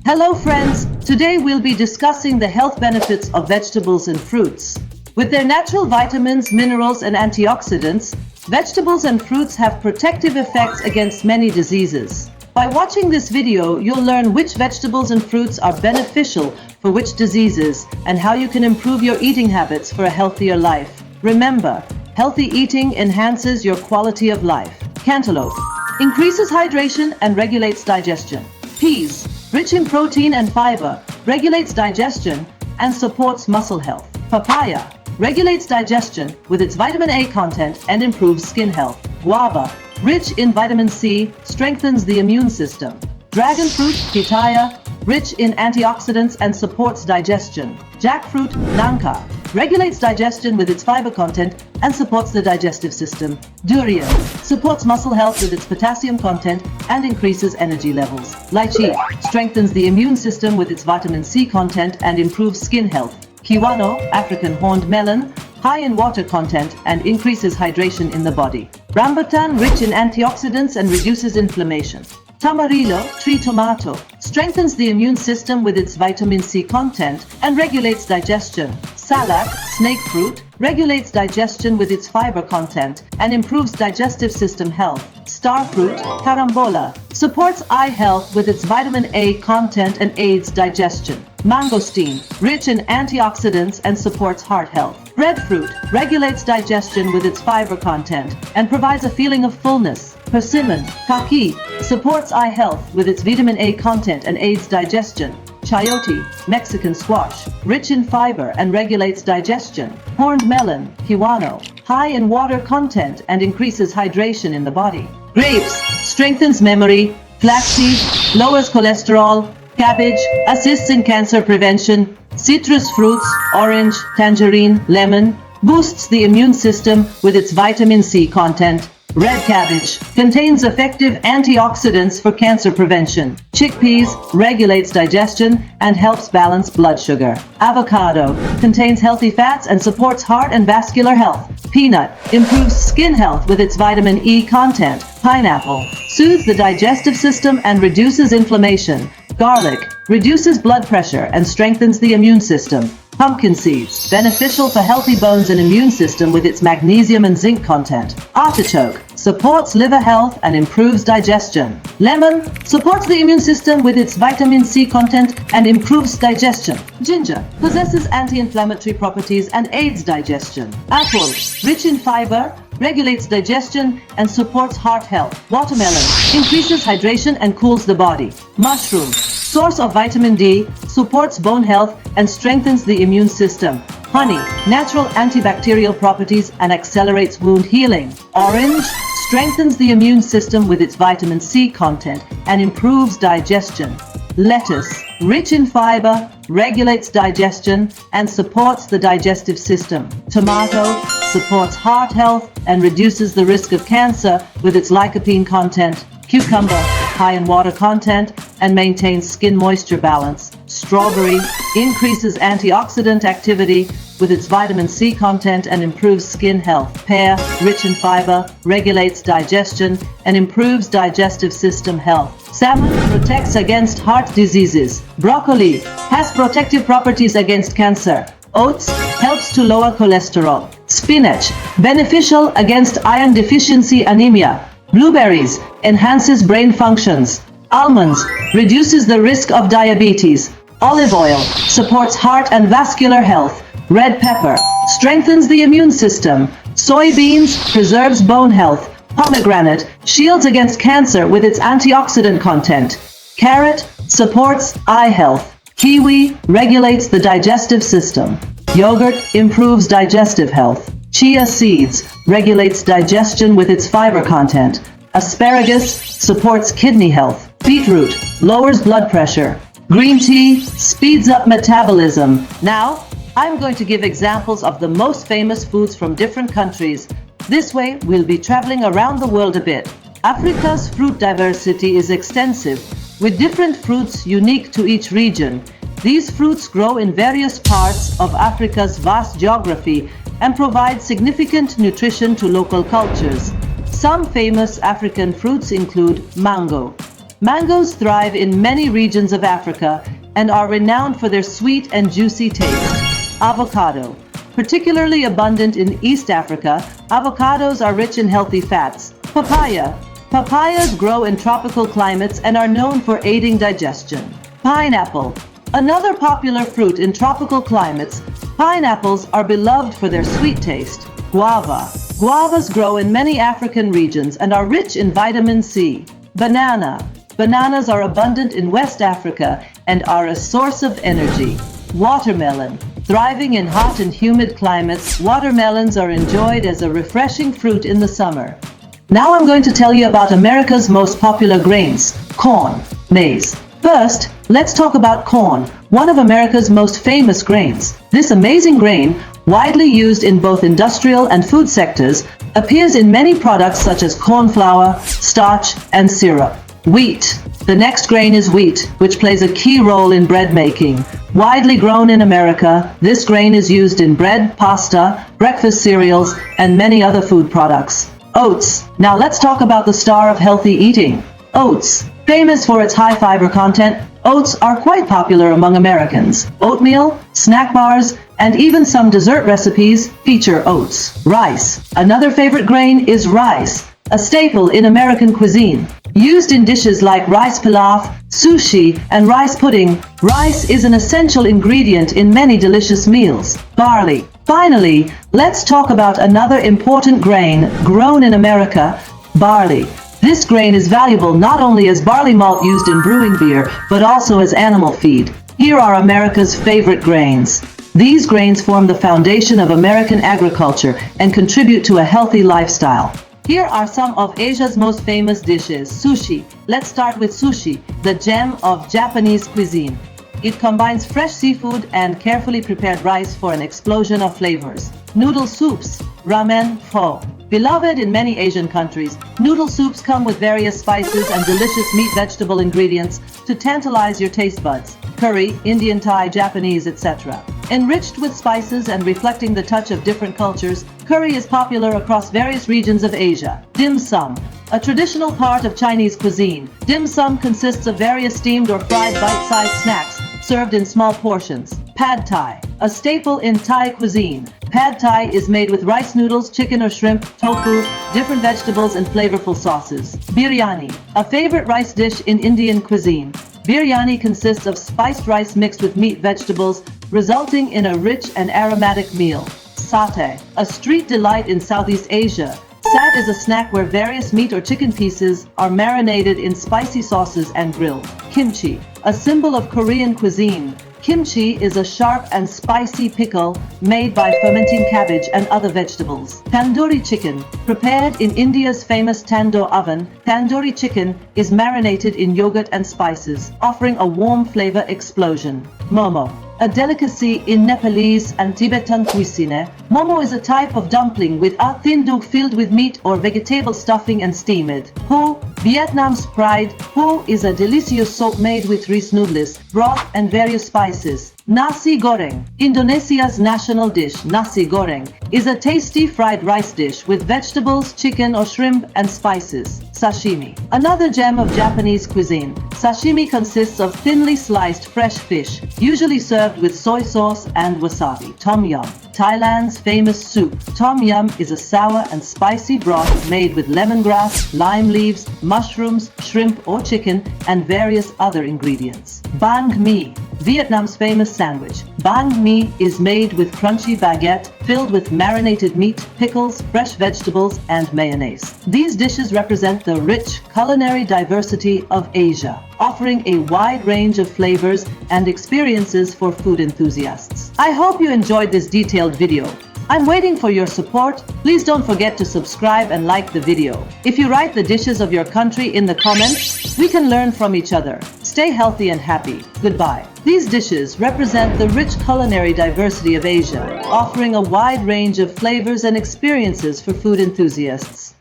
Hello friends, today we'll be discussing the health benefits of vegetables and fruits. With their natural vitamins, minerals and antioxidants, vegetables and fruits have protective effects against many diseases. By watching this video, you'll learn which vegetables and fruits are beneficial for which diseases and how you can improve your eating habits for a healthier life. Remember, healthy eating enhances your quality of life. Cantaloupe increases hydration and regulates digestion. Peas, rich in protein and fiber, regulates digestion and supports muscle health. Papaya regulates digestion with its vitamin A content and improves skin health. Guava, rich in vitamin C, strengthens the immune system. Dragon fruit, pitaya, rich in antioxidants and supports digestion. Jackfruit, nanka, regulates digestion with its fiber content and supports the digestive system. Durian supports muscle health with its potassium content and increases energy levels. Lychee strengthens the immune system with its vitamin C content and improves skin health. Kiwano, African horned melon, high in water content and increases hydration in the body. Rambutan, rich in antioxidants and reduces inflammation. Tamarillo, tree tomato, strengthens the immune system with its vitamin C content and regulates digestion. Salak, snake fruit, regulates digestion with its fiber content and improves digestive system health. Star fruit, carambola, supports eye health with its vitamin A content and aids digestion. Mangosteen, rich in antioxidants and supports heart health. Breadfruit regulates digestion with its fiber content and provides a feeling of fullness. Persimmon, kaki, supports eye health with its vitamin A content and aids digestion. Chayote, Mexican squash, rich in fiber and regulates digestion. Horned melon, kiwano, high in water content and increases hydration in the body. Grapes, strengthens memory. Flaxseed, lowers cholesterol. Cabbage, assists in cancer prevention. Citrus fruits, orange, tangerine, lemon, boosts the immune system with its vitamin C content. Red cabbage contains effective antioxidants for cancer prevention. Chickpeas regulates digestion and helps balance blood sugar. Avocado contains healthy fats and supports heart and vascular health. Peanut improves skin health with its vitamin E content. Pineapple soothes the digestive system and reduces inflammation. Garlic reduces blood pressure and strengthens the immune system. Pumpkin seeds, beneficial for healthy bones and immune system with its magnesium and zinc content. Artichoke supports liver health and improves digestion. Lemon supports the immune system with its vitamin C content and improves digestion. Ginger possesses anti-inflammatory properties and aids digestion. Apple, rich in fiber, regulates digestion and supports heart health. Watermelon increases hydration and cools the body. Mushroom, source of vitamin D, supports bone health and strengthens the immune system. Honey, natural antibacterial properties and accelerates wound healing. Orange, strengthens the immune system with its vitamin C content and improves digestion. Lettuce, rich in fiber, regulates digestion and supports the digestive system. Tomato supports heart health and reduces the risk of cancer with its lycopene content. Cucumber, high in water content and maintains skin moisture balance. Strawberry increases antioxidant activity with its vitamin C content and improves skin health. Pear, rich in fiber, regulates digestion and improves digestive system health. Salmon protects against heart diseases. Broccoli has protective properties against cancer. Oats helps to lower cholesterol. Spinach, beneficial against iron deficiency anemia. Blueberries enhances brain functions. Almonds reduces the risk of diabetes. Olive oil supports heart and vascular health. Red pepper strengthens the immune system. Soybeans preserves bone health. Pomegranate shields against cancer with its antioxidant content. Carrot supports eye health. Kiwi regulates the digestive system. Yogurt improves digestive health. Chia seeds regulates digestion with its fiber content. Asparagus supports kidney health. Beetroot lowers blood pressure. Green tea speeds up metabolism. Now, I'm going to give examples of the most famous foods from different countries. This way, we'll be traveling around the world a bit. Africa's fruit diversity is extensive, with different fruits unique to each region. These fruits grow in various parts of Africa's vast geography and provide significant nutrition to local cultures. Some famous African fruits include mango, Mangoes thrive in many regions of Africa and are renowned for their sweet and juicy taste. Avocado. Particularly abundant in East Africa, avocados are rich in healthy fats. Papaya. Papayas grow in tropical climates and are known for aiding digestion. Pineapple. Another popular fruit in tropical climates, pineapples are beloved for their sweet taste. Guava. Guavas grow in many African regions and are rich in vitamin C. Banana. Bananas are abundant in West Africa and are a source of energy. Watermelon. Thriving in hot and humid climates, watermelons are enjoyed as a refreshing fruit in the summer. Now I'm going to tell you about America's most popular grains, corn, maize. First, let's talk about corn, one of America's most famous grains. This amazing grain, widely used in both industrial and food sectors, appears in many products such as corn flour, starch, and syrup. Wheat. The next grain is wheat, which plays a key role in bread making. Widely grown in America, this grain is used in bread, pasta, breakfast cereals, and many other food products. Oats. Now let's talk about the star of healthy eating. Oats. Famous for its high fiber content, oats are quite popular among Americans. Oatmeal, snack bars, and even some dessert recipes feature oats. Rice. Another favorite grain is rice, a staple in American cuisine. Used in dishes like rice pilaf, sushi, and rice pudding, rice is an essential ingredient in many delicious meals. Barley. Finally, let's talk about another important grain grown in America, barley. This grain is valuable not only as barley malt used in brewing beer, but also as animal feed. Here are America's favorite grains. These grains form the foundation of American agriculture and contribute to a healthy lifestyle. Here are some of Asia's most famous dishes. Sushi. Let's start with sushi, the gem of Japanese cuisine. It combines fresh seafood and carefully prepared rice for an explosion of flavors. Noodle soups, ramen, pho. Beloved in many Asian countries, noodle soups come with various spices and delicious meat vegetable ingredients to tantalize your taste buds. Curry, Indian, Thai, Japanese, etc. Enriched with spices and reflecting the touch of different cultures, curry is popular across various regions of Asia. Dim sum. A traditional part of Chinese cuisine, dim sum consists of various steamed or fried bite-sized snacks served in small portions. Pad Thai. A staple in Thai cuisine. Pad Thai is made with rice noodles, chicken or shrimp, tofu, different vegetables, and flavorful sauces. Biryani. A favorite rice dish in Indian cuisine. Biryani consists of spiced rice mixed with meat vegetables, resulting in a rich and aromatic meal. Satay. A street delight in Southeast Asia. Sat is a snack where various meat or chicken pieces are marinated in spicy sauces and grilled. Kimchi. A symbol of Korean cuisine. Kimchi is a sharp and spicy pickle made by fermenting cabbage and other vegetables. Tandoori chicken. Prepared in India's famous tandoor oven, tandoori chicken is marinated in yogurt and spices, offering a warm flavor explosion. Momo. A delicacy in Nepalese and Tibetan cuisine, momo is a type of dumpling with a thin dough filled with meat or vegetable stuffing and steamed. Ho, Vietnam's pride, ho is a delicious soup made with rice noodles, broth, and various spices. Nasi goreng. Indonesia's national dish, nasi goreng, is a tasty fried rice dish with vegetables, chicken or shrimp, and spices. Sashimi. Another gem of Japanese cuisine, sashimi consists of thinly sliced fresh fish, usually served with soy sauce and wasabi. Tom yum. Thailand's famous soup. Tom yum is a sour and spicy broth made with lemongrass, lime leaves, mushrooms, shrimp or chicken, and various other ingredients. Banh mi. Vietnam's famous sandwich. Banh mi is made with crunchy baguette filled with marinated meat, pickles, fresh vegetables, and mayonnaise. These dishes represent the rich culinary diversity of Asia, offering a wide range of flavors and experiences for food enthusiasts. I hope you enjoyed this detailed video. I'm waiting for your support. Please don't forget to subscribe and like the video. If you write the dishes of your country in the comments, we can learn from each other. Stay healthy and happy. Goodbye. These dishes represent the rich culinary diversity of Asia, offering a wide range of flavors and experiences for food enthusiasts.